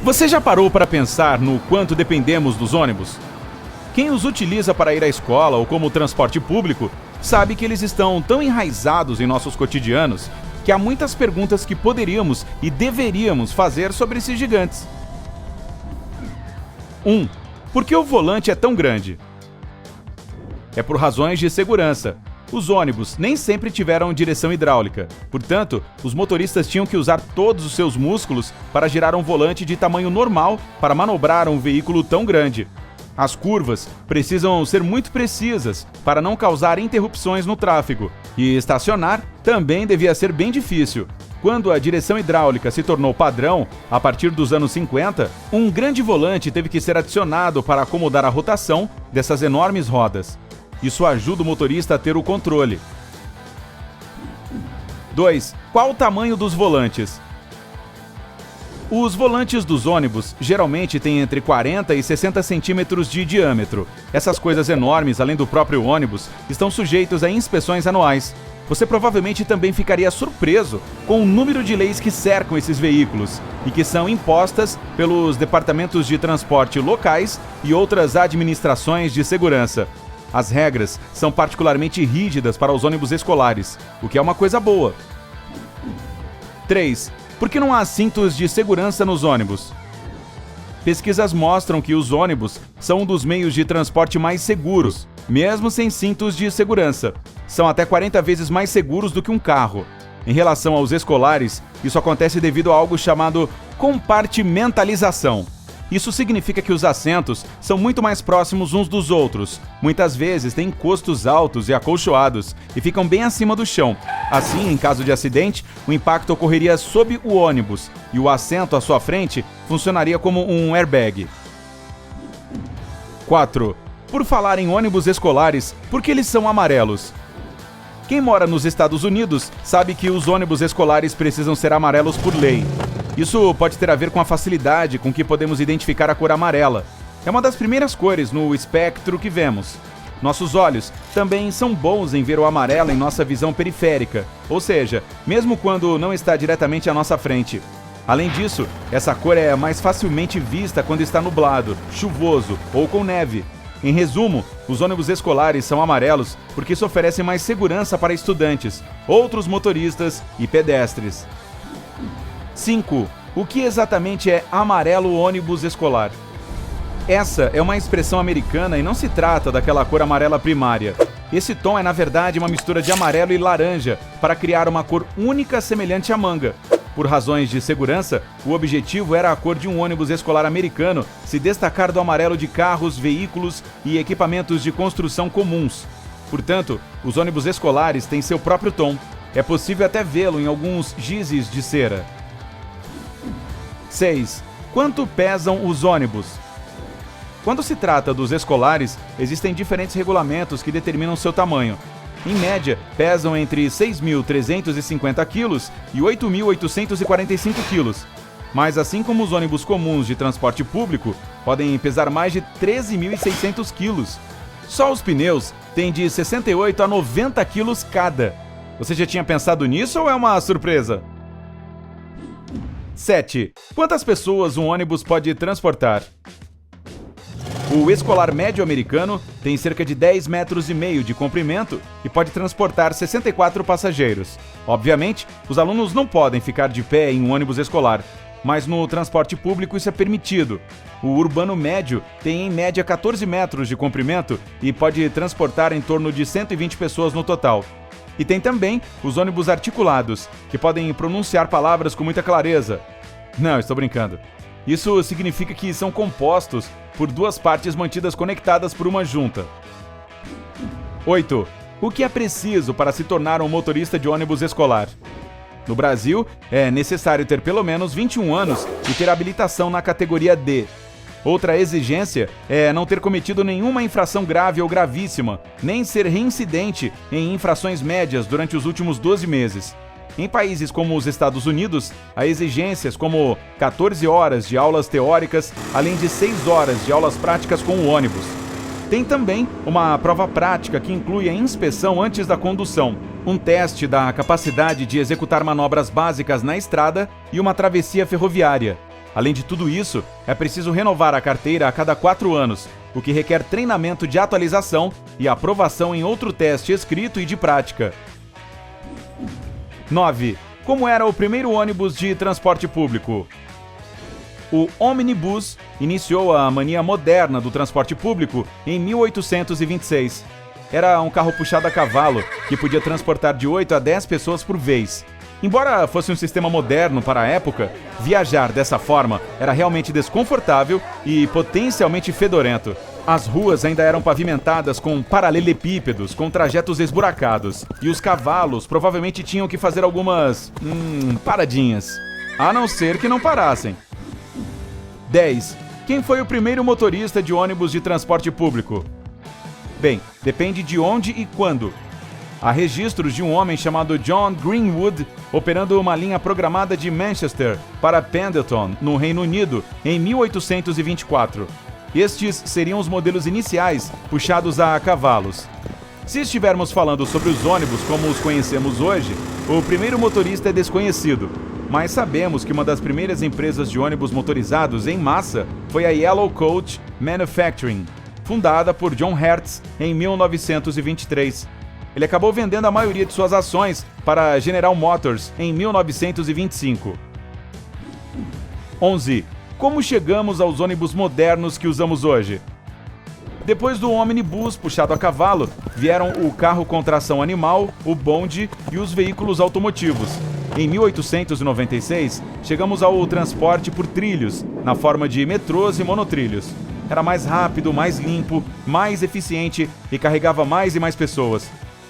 Você já parou para pensar no quanto dependemos dos ônibus? Quem os utiliza para ir à escola ou como transporte público sabe que eles estão tão enraizados em nossos cotidianos que há muitas perguntas que poderíamos e deveríamos fazer sobre esses gigantes. 1. Por que o volante é tão grande? É por razões de segurança. Os ônibus nem sempre tiveram direção hidráulica. Portanto, os motoristas tinham que usar todos os seus músculos para girar um volante de tamanho normal para manobrar um veículo tão grande. As curvas precisam ser muito precisas para não causar interrupções no tráfego. E estacionar também devia ser bem difícil. Quando a direção hidráulica se tornou padrão, a partir dos anos 50, um grande volante teve que ser adicionado para acomodar a rotação dessas enormes rodas. Isso ajuda o motorista a ter o controle. 2. Qual o tamanho dos volantes? Os volantes dos ônibus geralmente têm entre 40 e 60 centímetros de diâmetro. Essas coisas enormes, além do próprio ônibus, estão sujeitos a inspeções anuais. Você provavelmente também ficaria surpreso com o número de leis que cercam esses veículos e que são impostas pelos departamentos de transporte locais e outras administrações de segurança. As regras são particularmente rígidas para os ônibus escolares, o que é uma coisa boa. 3. Por que não há cintos de segurança nos ônibus? Pesquisas mostram que os ônibus são um dos meios de transporte mais seguros, mesmo sem cintos de segurança. São até 40 vezes mais seguros do que um carro. Em relação aos escolares, isso acontece devido a algo chamado compartimentalização. Isso significa que os assentos são muito mais próximos uns dos outros. Muitas vezes têm encostos altos e acolchoados e ficam bem acima do chão. Assim, em caso de acidente, o impacto ocorreria sob o ônibus e o assento à sua frente funcionaria como um airbag. 4. Por falar em ônibus escolares, por que eles são amarelos? Quem mora nos Estados Unidos sabe que os ônibus escolares precisam ser amarelos por lei. Isso pode ter a ver com a facilidade com que podemos identificar a cor amarela. É uma das primeiras cores no espectro que vemos. Nossos olhos também são bons em ver o amarelo em nossa visão periférica, ou seja, mesmo quando não está diretamente à nossa frente. Além disso, essa cor é mais facilmente vista quando está nublado, chuvoso ou com neve. Em resumo, os ônibus escolares são amarelos porque isso oferece mais segurança para estudantes, outros motoristas e pedestres. 5. O que exatamente é amarelo ônibus escolar? Essa é uma expressão americana e não se trata daquela cor amarela primária. Esse tom é, na verdade, uma mistura de amarelo e laranja para criar uma cor única semelhante à manga. Por razões de segurança, o objetivo era a cor de um ônibus escolar americano se destacar do amarelo de carros, veículos e equipamentos de construção comuns. Portanto, os ônibus escolares têm seu próprio tom. É possível até vê-lo em alguns gizes de cera. 6. Quanto pesam os ônibus? Quando se trata dos escolares, existem diferentes regulamentos que determinam seu tamanho. Em média, pesam entre 6.350 kg e 8.845 kg. Mas assim como os ônibus comuns de transporte público, podem pesar mais de 13.600 kg. Só os pneus têm de 68 a 90 kg cada. Você já tinha pensado nisso ou é uma surpresa? 7. Quantas pessoas um ônibus pode transportar? O escolar médio americano tem cerca de 10,5 metros de comprimento e pode transportar 64 passageiros. Obviamente, os alunos não podem ficar de pé em um ônibus escolar, mas no transporte público isso é permitido. O urbano médio tem em média 14 metros de comprimento e pode transportar em torno de 120 pessoas no total. E tem também os ônibus articulados, que podem pronunciar palavras com muita clareza. Não, estou brincando. Isso significa que são compostos por duas partes mantidas conectadas por uma junta. 8. O que é preciso para se tornar um motorista de ônibus escolar? No Brasil, é necessário ter pelo menos 21 anos e ter habilitação na categoria D. Outra exigência é não ter cometido nenhuma infração grave ou gravíssima, nem ser reincidente em infrações médias durante os últimos 12 meses. Em países como os Estados Unidos, há exigências como 14 horas de aulas teóricas, além de 6 horas de aulas práticas com o ônibus. Tem também uma prova prática que inclui a inspeção antes da condução, um teste da capacidade de executar manobras básicas na estrada e uma travessia ferroviária. Além de tudo isso, é preciso renovar a carteira a cada 4 anos, o que requer treinamento de atualização e aprovação em outro teste escrito e de prática. 9. Como era o primeiro ônibus de transporte público? O Omnibus iniciou a mania moderna do transporte público em 1826. Era um carro puxado a cavalo que podia transportar de 8 a 10 pessoas por vez. Embora fosse um sistema moderno para a época, viajar dessa forma era realmente desconfortável e potencialmente fedorento. As ruas ainda eram pavimentadas com paralelepípedos, com trajetos esburacados, e os cavalos provavelmente tinham que fazer algumas paradinhas, a não ser que não parassem. 10. Quem foi o primeiro motorista de ônibus de transporte público? Bem, depende de onde e quando. Há registros de um homem chamado John Greenwood operando uma linha programada de Manchester para Pendleton, no Reino Unido, em 1824. Estes seriam os modelos iniciais puxados a cavalos. Se estivermos falando sobre os ônibus como os conhecemos hoje, o primeiro motorista é desconhecido, mas sabemos que uma das primeiras empresas de ônibus motorizados em massa foi a Yellow Coach Manufacturing, fundada por John Hertz em 1923. Ele acabou vendendo a maioria de suas ações para a General Motors em 1925. 11. Como chegamos aos ônibus modernos que usamos hoje? Depois do Omnibus puxado a cavalo, vieram o carro com tração animal, o bonde e os veículos automotivos. Em 1896, chegamos ao transporte por trilhos, na forma de metrôs e monotrilhos. Era mais rápido, mais limpo, mais eficiente e carregava mais e mais pessoas.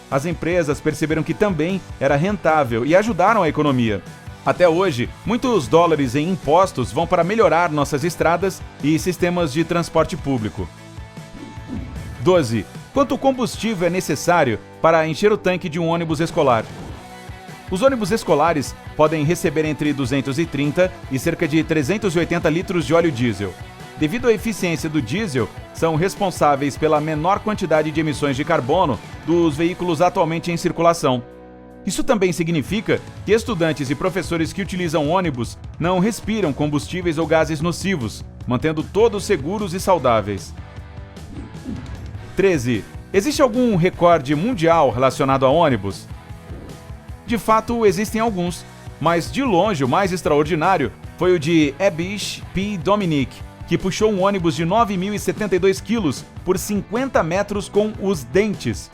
As empresas perceberam que também era rentável e ajudaram a economia. Até hoje, muitos dólares em impostos vão para melhorar nossas estradas e sistemas de transporte público. 12. Quanto combustível é necessário para encher o tanque de um ônibus escolar? Os ônibus escolares podem receber entre 230 e cerca de 380 litros de óleo diesel. Devido à eficiência do diesel, são responsáveis pela menor quantidade de emissões de carbono dos veículos atualmente em circulação. Isso também significa que estudantes e professores que utilizam ônibus não respiram combustíveis ou gases nocivos, mantendo todos seguros e saudáveis. 13. Existe algum recorde mundial relacionado a ônibus? De fato, existem alguns, mas de longe o mais extraordinário foi o de Ebish P. Dominic, que puxou um ônibus de 9.072 quilos por 50 metros com os dentes.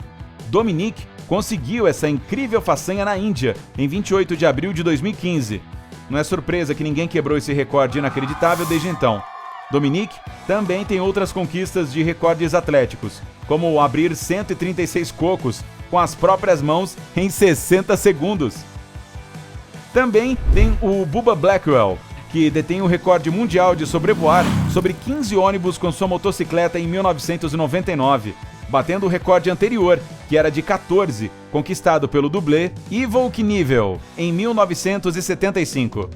Dominic conseguiu essa incrível façanha na Índia, em 28 de abril de 2015. Não é surpresa que ninguém quebrou esse recorde inacreditável desde então. Dominic também tem outras conquistas de recordes atléticos, como abrir 136 cocos com as próprias mãos em 60 segundos. Também tem o Bubba Blackwell, que detém o recorde mundial de sobrevoar sobre 15 ônibus com sua motocicleta em 1999, batendo o recorde anterior, que era de 14, conquistado pelo dublê Evel Knievel em 1975.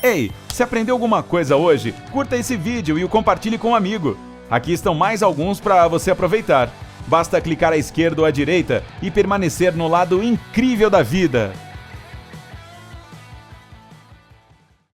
Ei, se aprendeu alguma coisa hoje, curta esse vídeo e o compartilhe com um amigo. Aqui estão mais alguns para você aproveitar. Basta clicar à esquerda ou à direita e permanecer no lado incrível da vida.